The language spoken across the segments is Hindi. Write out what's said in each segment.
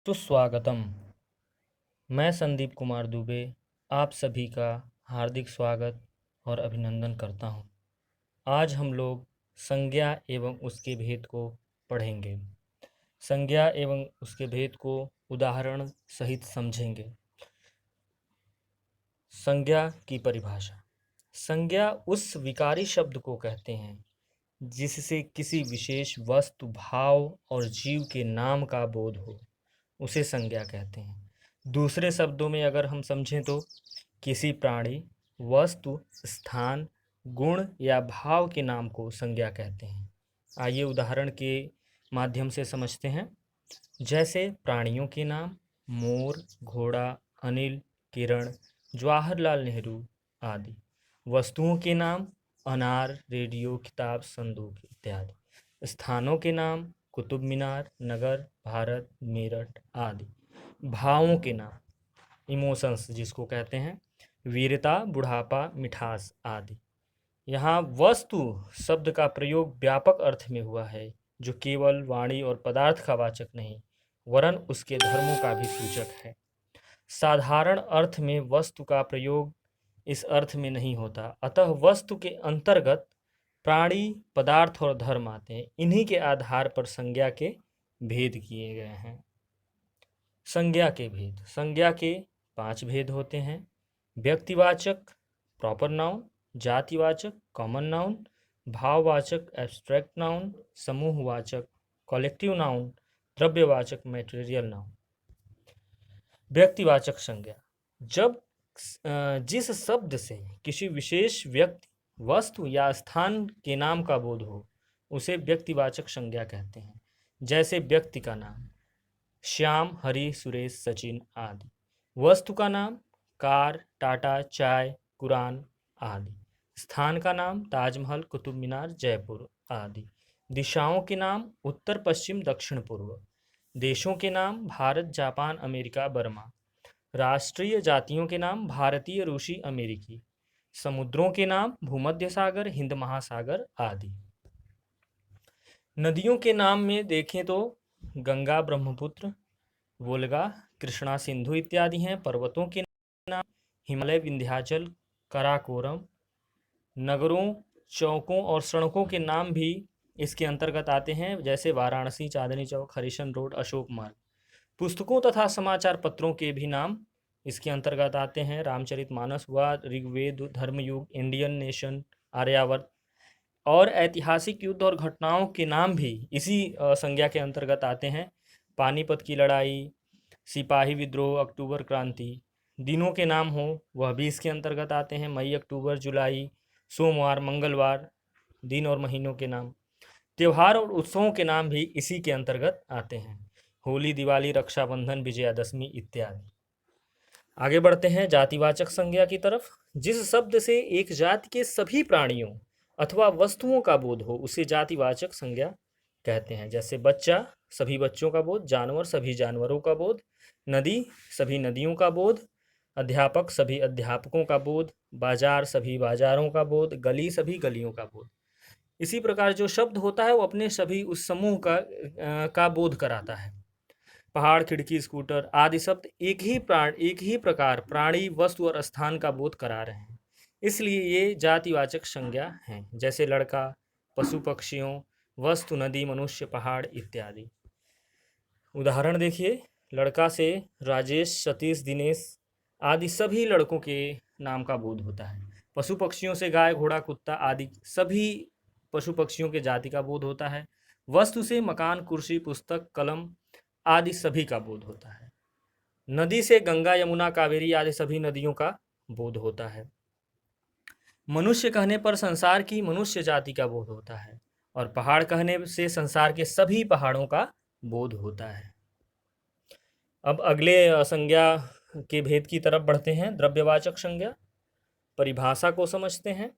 सुस्वागतम। मैं संदीप कुमार दुबे आप सभी का हार्दिक स्वागत और अभिनंदन करता हूं। आज हम लोग संज्ञा एवं उसके भेद को पढ़ेंगे। संज्ञा एवं उसके भेद को उदाहरण सहित समझेंगे। संज्ञा की परिभाषा। संज्ञा उस विकारी शब्द को कहते हैं जिससे किसी विशेष वस्तु, भाव और जीव के नाम का बोध हो, उसे संज्ञा कहते हैं। दूसरे शब्दों में अगर हम समझें तो किसी प्राणी, वस्तु, स्थान, गुण या भाव के नाम को संज्ञा कहते हैं। आइए उदाहरण के माध्यम से समझते हैं। जैसे प्राणियों के नाम मोर, घोड़ा, अनिल, किरण, जवाहरलाल नेहरू आदि। वस्तुओं के नाम अनार, रेडियो, किताब, संदूक इत्यादि। स्थानों के नाम कुतुब मीनार, नगर, भारत, मेरठ आदि। भावों के नाम इमोशंस जिसको कहते हैं, वीरता, बुढ़ापा, मिठास आदि। यहाँ वस्तु शब्द का प्रयोग व्यापक अर्थ में हुआ है, जो केवल वाणी और पदार्थ का वाचक नहीं वरन उसके धर्मों का भी सूचक है। साधारण अर्थ में वस्तु का प्रयोग इस अर्थ में नहीं होता, अतः वस्तु के अंतर्गत प्राणी, पदार्थ और धर्म आते हैं। इन्हीं के आधार पर संज्ञा के भेद किए गए हैं। संज्ञा के भेद। संज्ञा के 5 भेद होते हैं। व्यक्तिवाचक प्रॉपर नाउन, जातिवाचक कॉमन नाउन, भाववाचक एब्स्ट्रैक्ट नाउन, समूहवाचक कलेक्टिव नाउन, द्रव्यवाचक मटेरियल नाउन। व्यक्तिवाचक संज्ञा। जब जिस शब्द से किसी विशेष व्यक्ति, वस्तु या स्थान के नाम का बोध हो, उसे व्यक्तिवाचक संज्ञा कहते हैं। जैसे व्यक्ति का नाम श्याम, हरि, सुरेश, सचिन आदि। वस्तु का नाम कार, टाटा, चाय, कुरान आदि। स्थान का नाम ताजमहल, कुतुब मीनार, जयपुर आदि। दिशाओं के नाम उत्तर, पश्चिम, दक्षिण, पूर्व। देशों के नाम भारत, जापान, अमेरिका, बर्मा। राष्ट्रीय जातियों के नाम भारतीय, रूसी, अमेरिकी। समुद्रों के नाम भूमध्य सागर, हिंद महासागर आदि। नदियों के नाम में देखें तो गंगा, ब्रह्मपुत्र, वोल्गा, कृष्णा, सिंधु इत्यादि हैं। पर्वतों के नाम हिमालय, विंध्याचल, काराकोरम। नगरों, चौकों और सड़कों के नाम भी इसके अंतर्गत आते हैं, जैसे वाराणसी, चांदनी चौक, हरिशन रोड, अशोक मार्ग। पुस्तकों तथा समाचार पत्रों के भी नाम इसके अंतर्गत आते हैं। रामचरितमानस हुआ, ऋग्वेद, धर्मयुग, इंडियन नेशन, आर्यावर्त। और ऐतिहासिक युद्ध और घटनाओं के नाम भी इसी संज्ञा के अंतर्गत आते हैं। पानीपत की लड़ाई, सिपाही विद्रोह, अक्टूबर क्रांति। दिनों के नाम हो वह भी इसके अंतर्गत आते हैं। मई, अक्टूबर, जुलाई, सोमवार, मंगलवार। दिन और महीनों के नाम। त्योहार और उत्सवों के नाम भी इसी के अंतर्गत आते हैं। होली, दिवाली, रक्षाबंधन, विजयादशमी इत्यादि। आगे बढ़ते हैं जातिवाचक संज्ञा की तरफ। जिस शब्द से एक जाति के सभी प्राणियों अथवा वस्तुओं का बोध हो, उसे जातिवाचक संज्ञा कहते हैं। जैसे बच्चा, सभी बच्चों का बोध। जानवर, सभी जानवरों का बोध। नदी, सभी नदियों का बोध। अध्यापक, सभी अध्यापकों का बोध। बाजार, सभी बाजारों का बोध। गली, सभी गलियों का बोध। इसी प्रकार जो शब्द होता है वो अपने सभी उस समूह का बोध कराता है। पहाड़, खिड़की, स्कूटर आदि शब्द एक ही प्रकार प्राणी, वस्तु और स्थान का बोध करा रहे हैं, इसलिए ये जातिवाचक संज्ञा हैं। जैसे लड़का, पशु पक्षियों, वस्तु, नदी, मनुष्य, पहाड़ इत्यादि। उदाहरण देखिए। लड़का से राजेश, सतीश, दिनेश आदि सभी लड़कों के नाम का बोध होता है। पशु पक्षियों से गाय, घोड़ा, कुत्ता आदि सभी पशु पक्षियों के जाति का बोध होता है। वस्तु से मकान, कुर्सी, पुस्तक, कलम आदि सभी का बोध होता है। नदी से गंगा, यमुना, कावेरी आदि सभी नदियों का बोध होता है। मनुष्य कहने पर संसार की मनुष्य जाति का बोध होता है, और पहाड़ कहने से संसार के सभी पहाड़ों का बोध होता है। अब अगले संज्ञा के भेद की तरफ बढ़ते हैं। द्रव्यवाचक संज्ञा। परिभाषा को समझते हैं।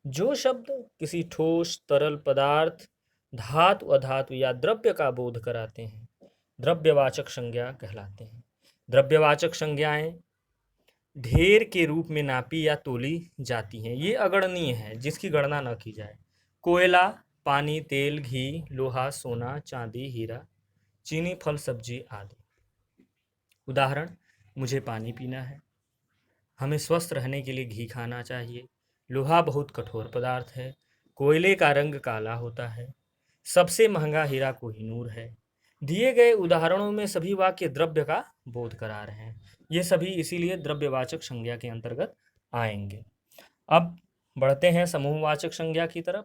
जो शब्द किसी ठोस, तरल पदार्थ, धातु, अधातु या द्रव्य का बोध कराते हैं, द्रव्यवाचक संज्ञा कहलाते हैं। द्रव्यवाचक संज्ञाएं ढेर के रूप में नापी या तोली जाती हैं। ये अगणनीय है, जिसकी गणना न की जाए। कोयला, पानी, तेल, घी, लोहा, सोना, चांदी, हीरा, चीनी, फल, सब्जी आदि। उदाहरण, मुझे पानी पीना है। हमें स्वस्थ रहने के लिए घी खाना चाहिए। लोहा बहुत कठोर पदार्थ है। कोयले का रंग काला होता है। सबसे महंगा हीरा कोहिनूर है। दिए गए उदाहरणों में सभी वाक्य द्रव्य का बोध करा रहे हैं। ये सभी इसीलिए द्रव्यवाचक संज्ञा के अंतर्गत आएंगे। अब बढ़ते हैं समूहवाचक संज्ञा की तरफ।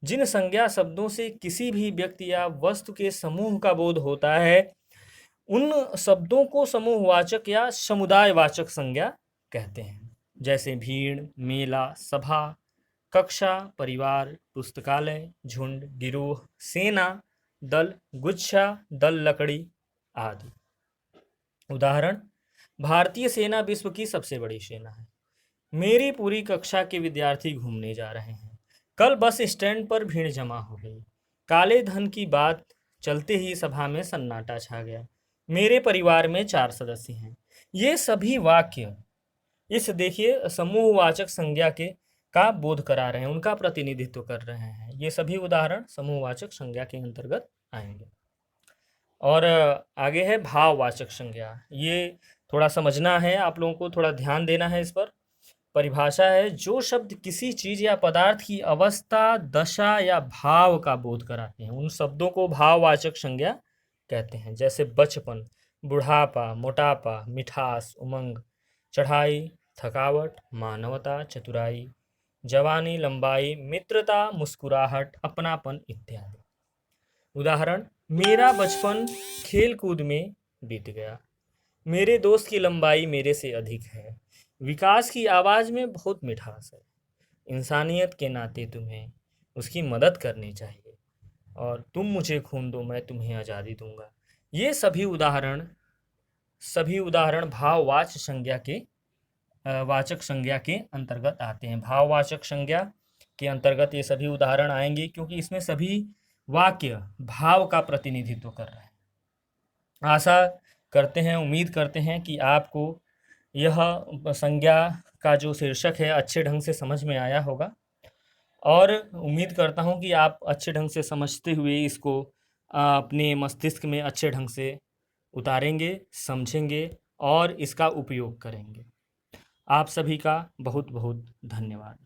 जिन संज्ञा शब्दों से किसी भी व्यक्ति या वस्तु के समूह का बोध होता है, उन शब्दों को समूहवाचक या समुदायवाचक संज्ञा कहते हैं। जैसे भीड़, मेला, सभा, कक्षा, परिवार, पुस्तकालय, झुंड, गिरोह, सेना, दल, गुच्छा, दल लकड़ी आदि। उदाहरण, भारतीय सेना विश्व की सबसे बड़ी सेना है। मेरी पूरी कक्षा के विद्यार्थी घूमने जा रहे हैं। कल बस स्टैंड पर भीड़ जमा हो गई। काले धन की बात चलते ही सभा में सन्नाटा छा गया। मेरे परिवार में 4 सदस्य हैं। ये सभी वाक्य इस देखिए समूहवाचक संज्ञा के का बोध करा रहे हैं, उनका प्रतिनिधित्व कर रहे हैं। ये सभी उदाहरण समूहवाचक संज्ञा के अंतर्गत आएंगे। और आगे है भाववाचक संज्ञा। ये थोड़ा समझना है, आप लोगों को थोड़ा ध्यान देना है इस पर। परिभाषा है, जो शब्द किसी चीज या पदार्थ की अवस्था, दशा या भाव का बोध कराते हैं, उन शब्दों को भाववाचक संज्ञा कहते हैं। जैसे बचपन, बुढ़ापा, मोटापा, मिठास, उमंग, चढ़ाई, थकावट, मानवता, चतुराई, जवानी, लंबाई, मित्रता, मुस्कुराहट, अपनापन इत्यादि। उदाहरण, मेरा बचपन खेल कूद में बीत गया। मेरे दोस्त की लंबाई मेरे से अधिक है। विकास की आवाज़ में बहुत मिठास है। इंसानियत के नाते तुम्हें उसकी मदद करनी चाहिए। और तुम मुझे खून दो, मैं तुम्हें आज़ादी दूंगा। ये सभी उदाहरण भाववाचक संज्ञा के वाचक संज्ञा के अंतर्गत आते हैं। भाववाचक संज्ञा के अंतर्गत ये सभी उदाहरण आएंगे, क्योंकि इसमें सभी वाक्य भाव का प्रतिनिधित्व कर रहे हैं। आशा करते हैं, उम्मीद करते हैं कि आपको यह संज्ञा का जो शीर्षक है अच्छे ढंग से समझ में आया होगा। और उम्मीद करता हूं कि आप अच्छे ढंग से समझते हुए इसको अपने मस्तिष्क में अच्छे ढंग से उतारेंगे, समझेंगे और इसका उपयोग करेंगे। आप सभी का बहुत बहुत धन्यवाद।